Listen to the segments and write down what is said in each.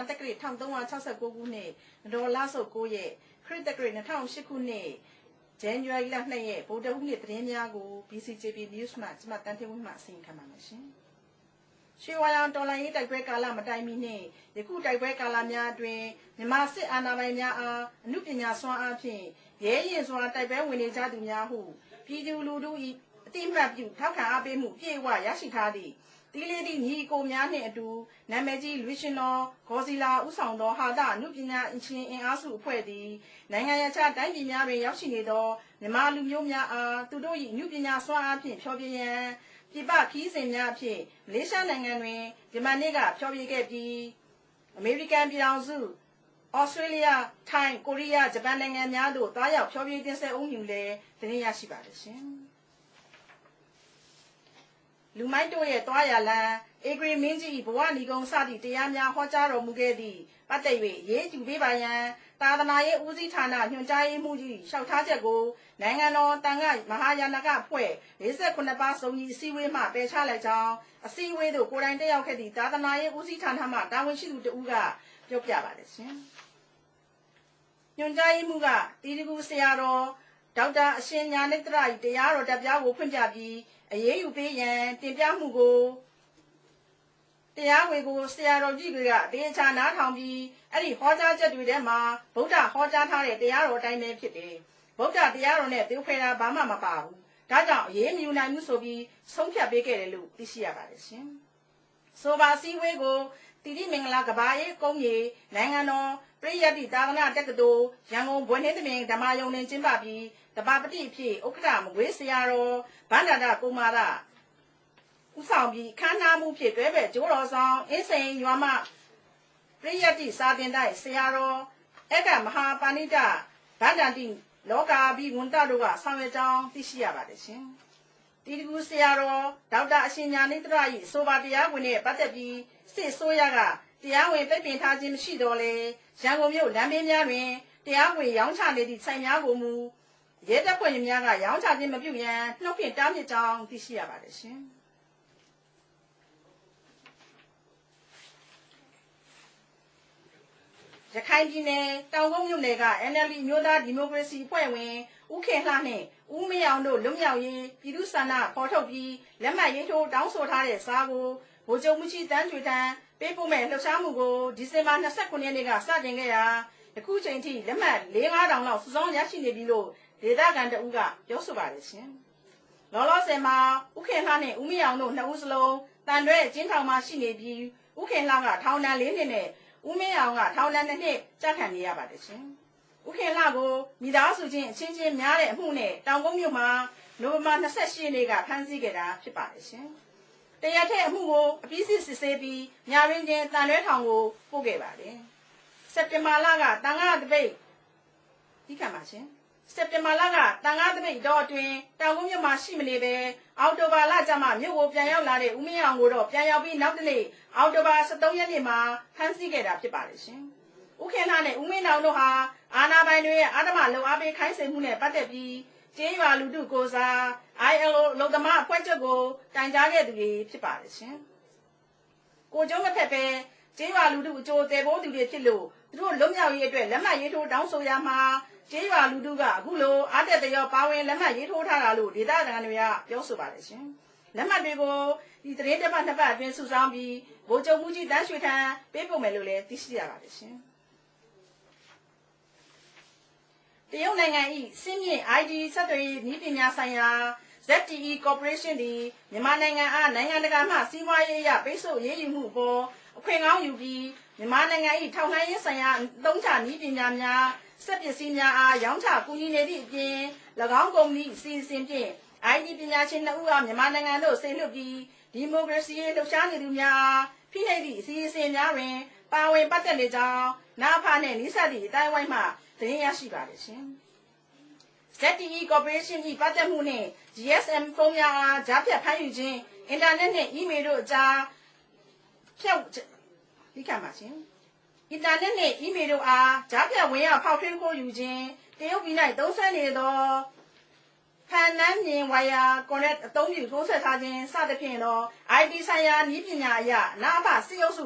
တက္ကရာ1369ခုနှစ်ဒေါ်လာဆုတ်9ရက်ခရစ်တက္ကရာ2008ခုနှစ်ဇန်နဝါရီလ2ရက်ဗုဒ္ဓဟူးနေ့သတင်းများကို BCJP News မှကျမတန်ထင်းဝင်းမှအစီရင်ခံပါမယ်ရှင်။ရွှေဝါရောင်တော်လိုင်းရေးတိုက်ပွဲကာလမတိုင်မီနှင့်ယခုတိုက်ပွဲကာလများအတွင်းမြန်မာစစ်အာဏာပိုင်များအားအမှုပညာစွမ်းအားဖြင့်ရဲရင်စွာတိုက်ပွဲဝင်နေကြသူများဟုပြည်သူလူထု၏အတိအမှတ်ပြုထောက်ခံအားပေးမှုပြေဝရရှိထားသည့်တီလီတီညီကိုများနှင့်အတူနာမည်ကြီးလူရှင်တော်ဂေါ်စီလာဦးဆောင်သောဟာသအမှုပညာအချင်းအင်အားစုအဖွဲ့သည်နိုင်ငံခြားတိုင်းပြည်များတွင်ရောက်ရှိနေသောမြန်မာလူမျိုးများအားသူတို့၏အမှုပညာစွမ်းအားဖြင့်ဖျော်ဖြေရန်ပြပခီးစဉ်များဖြင့်မလေးရှားနိုင်ငံတွင်ဂျမန်နေ့ကဖျော်ဖြေခဲ့ပြီးအမေရိကန်ပြည်ထောင်စုဩစတြေးလျထိုင်းကိုရီးယားဂျပန်နိုင်ငံများသို့တွားရောက်ဖျော်ဖြေတင်ဆက်ဦးမည်လည်းတင်ရရှိပါတယ်ရှင်လူမိုက်တို့ရဲ့တွားရလန်းအေဂရီမင်းကြီးဘဝနီကုံစသည့်တရားများဟောကြားတော်မူခဲ့သည့်ပတ်သက်၍ရေးကျူပေးပါရန်သာသနာရေးဦးစီးဌာနညွှန်ကြားရေးမှူးကြီးလျှောက်ထားချက်ကိုနိုင်ငံတော်တန်ခါမဟာယာနကအဖွဲ့48ပါးစုံကြီးအစည်းအဝေးမှပယ်ချလိုက်ကြောင်းအစည်းအဝေးသို့ကိုယ်တိုင်တက်ရောက်ခဲ့သည့်သာသနာရေးဦးစီးဌာနမှတာဝန်ရှိသူတဦးကပြောပြပါတယ်ရှင်ညွှန်ကြားရေးမှူးကတီတကူဆရာတော်ဒေါက်တာအရှင်ညာနိတ္တရ၏တရားတော်တပ်ပြားကိုဖွင့်ပြပြီးအရေးယူပေးရန်တင်ပြမှုကိုတရားဝင်ကိုဆရာတော်ကြီးတွေကတေချာနားထောင်ပြီးအဲ့ဒီဟောကြားချက်တွေထဲမှာဗုဒ္ဓဟောကြားထားတဲ့တရားတော်အတိုင်းပဲဖြစ်တယ်ဗုဒ္ဓတရားတော်နဲ့သူဖယ်တာဘာမှမပါဘူးဒါကြောင့်အရေးမယူနိုင်ဘူးဆိုပြီးဆုံးဖြတ်ပေးခဲ့တယ်လို့သိရှိရပါတယ်ရှင်ဆိုပါစည်းဝေးကိုတိတိမင်္ဂလာကဘာရေးကုန်းကြီးနိုင်ငံတော်ပရိယတ်တိသာသနာတက္ကသိုလ်ရန်ကုန်ဘွယ်နှင်းသမင်ဓမ္မယုံနဲ့ကျင်းပပြီးတပါပတိအဖြစ်ဥက္ကဋ္ဌမကွေးဆရာတော်ဗန္ဒတာကုမာရဦးဆောင်ပြီးခမ်းနားမှုဖြစ်တွဲပဲကျိုးတော်ဆောင်အင်းစိန်ရွာမပရိယတ်တိစာတင်တိုက်ဆရာတော်အက္ကမဟာပါဏိတဗန္ဒတိလောကာဘိဝန်တတို့ကဆောင်ရွက်ကြောင်းသိရှိရပါတယ်ရှင်တီတကူဆရာတော်ဒေါက်တာအရှင်ညာနိတ္တရ၏ဆိုပါတရားဝင်နဲ့ပတ်သက်ပြီးစစ်ဆိုးရကတရားဝင်ပိတ်ပင်ထားခြင်းမရှိတော့လေရန်ကုန်မြို့လမ်းဘေးများတွင်တရားဝင်ရောင်းချနေသည့်ဆိုင်များကိုမူရဲတပ်ဖွဲ့ဝင်များကရောင်းချခြင်းမပြုရန်နှုတ်ဖြင့်တားမြစ်ကြောင်းသိရှိရပါတယ်ရှင်ရခိုင်ပြည်နယ်တောင်ကုန်းမြို့နယ်က NLD မျိုးသားဒီမိုကရေစီအဖွဲ့ဝင်ဦးခေလှနှင့်ဦးမင်းအောင်တို့လွတ်မြောက်ရေးပြည်သူ့ဆန္ဒဖော်ထုတ်ပြီးလက်မှတ်ရေးထိုးတောင်းဆိုထားတဲ့စာကိုဗိုလ်ချုပ်မှုရှိတန်းကျွေတန်းပေးပို့မဲ့လှုပ်ရှားမှုကိုဒီဇင်ဘာ29ရက်နေ့ကစတင်ခဲ့ရာယခုချိန်ထိလက်မှတ်4-5 တောင်လောက်စုဆောင်းရရှိနေပြီလို့ဒေသခံတအုပ်ကပြောဆိုပါတယ်ရှင်။လောလောဆယ်မှာဦးခေလှနဲ့ဦးမင်းအောင်တို့2ဦးစလုံးတန်တွဲကျင်းထောင်မှာရှိနေပြီးဦးခေလှကထောင်ဒဏ်4နှစ်နဲ့ဦးမင်းအောင်ကထောင်ဒဏ်2နှစ်ကျခံနေရပါတယ်ရှင်။ဦးခေလှကိုမိသားစုချင်းအချင်းချင်းများတဲ့အမှုနဲ့တောင်ကုန်းမြို့မှာနိုဝင်ဘာ28ရက်နေ့ကဖမ်းဆီးခဲ့တာဖြစ်ပါတယ်ရှင်။တရားထက်အမှုကိုအပြီးစစ်ဆေးပြီးညရင်းချင်းတန်တွဲထောင်ကိုပို့ခဲ့ပါတယ်။စက်တင်ဘာလကတန်ခါတပိတ်ဒီကမှာရှင်စက်တင်ဘာလကတန်ခါတပိတ်တော့အတွင်းတောင်ကုန်းမြို့မှာရှိမနေပဲအော်တိုဘာလကျမှမြို့ကိုပြန်ရောက်လာတဲ့ဦးမင်းအောင်ကိုတော့ပြန်ရောက်ပြီးနောက်တနေ့အော်တိုဘာ23ရက်နေ့မှာဖမ်းဆီးခဲ့တာဖြစ်ပါတယ်ရှင်။ဦးခင်လှနဲ့ဦးမင်းအောင်တို့ဟာအာဏာပိုင်တွေရဲ့အာဓမ္မလုံအားပေးခိုင်းစေမှုနဲ့ပတ်သက်ပြီးကျေးရွာလူထုကိုစား ILO လုံသမားအဖွဲ့ချုပ်ကိုတိုင်ကြားခဲ့သူတွေဖြစ်ပါတယ်ရှင်။ကိုကျုံးမဖက်ပဲကျေးရွာလူထုအကျိုးတည်ဖို့သူတွေဖြစ်လို့သူတို့လွတ်မြောက်ရေးအတွက်လက်မှတ်ရေးထိုးတောင်းဆိုရမှာကျေးရွာလူထုကအခုလိုအားတက်တရောပါဝင်လက်မှတ်ရေးထိုးထားတာလို့ဒေသခံတွေကပြောဆိုပါတယ်ရှင်။လက်မှတ်တွေကိုဒီသတင်းတစ်ပတ်နှစ်ပတ်အတွင်းစုဆောင်းပြီးဗိုလ်ချုပ်မှုကြီးတန်းရွှေထံပေးပို့မယ်လို့လည်းသိရှိရပါတယ်ရှင်။တရုတ်နိုင်ငံ၏စင်းမြင့် ID ဆက်သွယ်ရေးနည်းပညာဆိုင်ရာ ZTE Corporation သည်မြန်မာနိုင်ငံအားနိုင်ငံတကာမှစီးပွားရေးအရပိတ်ဆို့ရေးယူမှုအပေါ်အခွင့်ကောင်းယူပြီးမြန်မာနိုင်ငံ၏ထောက်လှမ်းရေးဆိုင်ရာအသုံးချနည်းပညာများစက်ပစ္စည်းများအားရောင်းချကူညီနေသည့်အပြင်၎င်းကုမ္ပဏီအစီအစဉ်ဖြင့် ID ပညာရှင်2ဦးအားမြန်မာနိုင်ငံသို့ဆေလွှတ်ပြီးဒီမိုကရေစီရေးလှုပ်ရှားနေသူများဖိနှိပ်သည့်အစီအစဉ်များတွင်ပါဝင်ပတ်သက်နေကြောင်းနာဖာနှင့်နိစ္စသည့်အတိုင်းဝိုင်းမှသတင်းရရှိပါတယ်ရှင်။ ZTE Corporation ၏ပတ်သက်မှုနှင့် GSM ဖုန်းများအားကြားဖြတ်ဖမ်းယူခြင်းအင်တာနက်နှင့်အီးမေးလ်တို့အကြားဖြတ်ဒီကမှာရှင်အင်တာနက်နှင့်အီးမေးလ်တို့အားကြားဖြတ်ဝင်ရောက်ဖောက်ထွင်းခိုးယူခြင်းတရုတ်ပြည်၌သုံးစွဲနေသောဖန်နန်းမြင်ဝါယာကွန်ရက်အသုံးပြုထိုးဆက်ထားခြင်းစသဖြင့်သော IT ဆိုင်ရာနည်းပညာအရနာဖစစ်အုပ်စု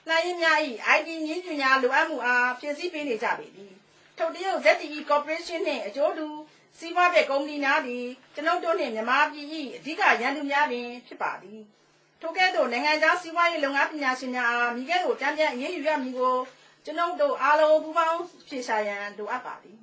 လှိုင်းရင်းများ၏ IT နည်းပညာလိုအပ်မှုအားဖြည့်ဆည်းပေးနေကြပေသည်ထုတ်တရုတ် ZTE Corporation နှင့်အကျိုးတူစီးပွားဘက်ကုမ္ပဏီများသည်ကျွန်ုပ်တို့နှင့်မြန်မာပြည်၏အဓိကရန်သူများပင်ဖြစ်ပါသည်ထိုကဲ့သို့နိုင်ငံခြားစီးပွားရေးလုပ်ငန်းပညာရှင်များအားမိကဲ့သို့တံပြန်အရေးယူရမည်ကိုကျွန်ုပ်တို့အားလုံးပူးပေါင်းဖြေရှာရန်လိုအပ်ပါသည်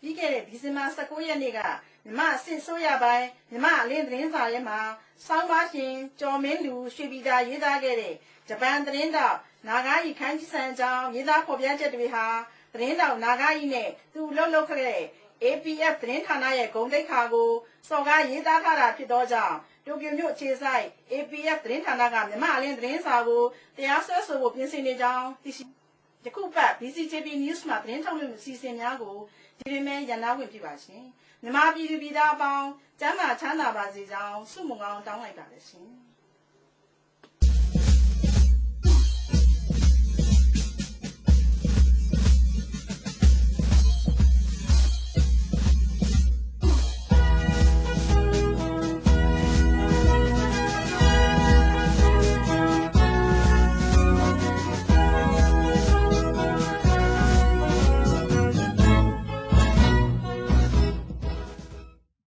ပြီးခဲ့တဲ့ဒီဇင်ဘာ19ရက်နေ့ကမြန်မာအစစ်ဆိုးရပိုင်းမြန်မာအလင်းသတင်းစာရဲမှာစောင်းပါရှင်ကျော်မင်းလူရွှေပြည်သာရေးသားခဲ့တဲ့ဂျပန်သတင်းတောက်နာဂါယီခန်းကြီးဆန်အကြောင်းရေးသားဖော်ပြချက်တွေဟာသတင်းတောက်နာဂါယီနဲ့သူလှုပ်ခဲ့တဲ့ APF သတင်းဌာနရဲ့ဂုဏ်သိက္ခာကိုစော်ကားရေးသားထားတာဖြစ်သောကြောင့်တိုကျိုမြို့ခြေဆိုင် APF သတင်းဌာနကမြန်မာအလင်းသတင်းစာကိုတရားစွဲဆိုဖို့ပြင်ဆင်နေကြောင်းသိရှိယခုပတ် BCJP News မှာသတင်းထုတ်လွှင့်မှုအစီအစဉ်များကိုဒီတွင်ပဲရန်နာဝင်ပြပါရှင်မြန်မာပြည်သူပြည်သားအပေါင်းကျမ်းမာချမ်းသာပါစေကြောင်းဆုမွန်ကောင်းတောင်းလိုက်ပါတယ်ရှင်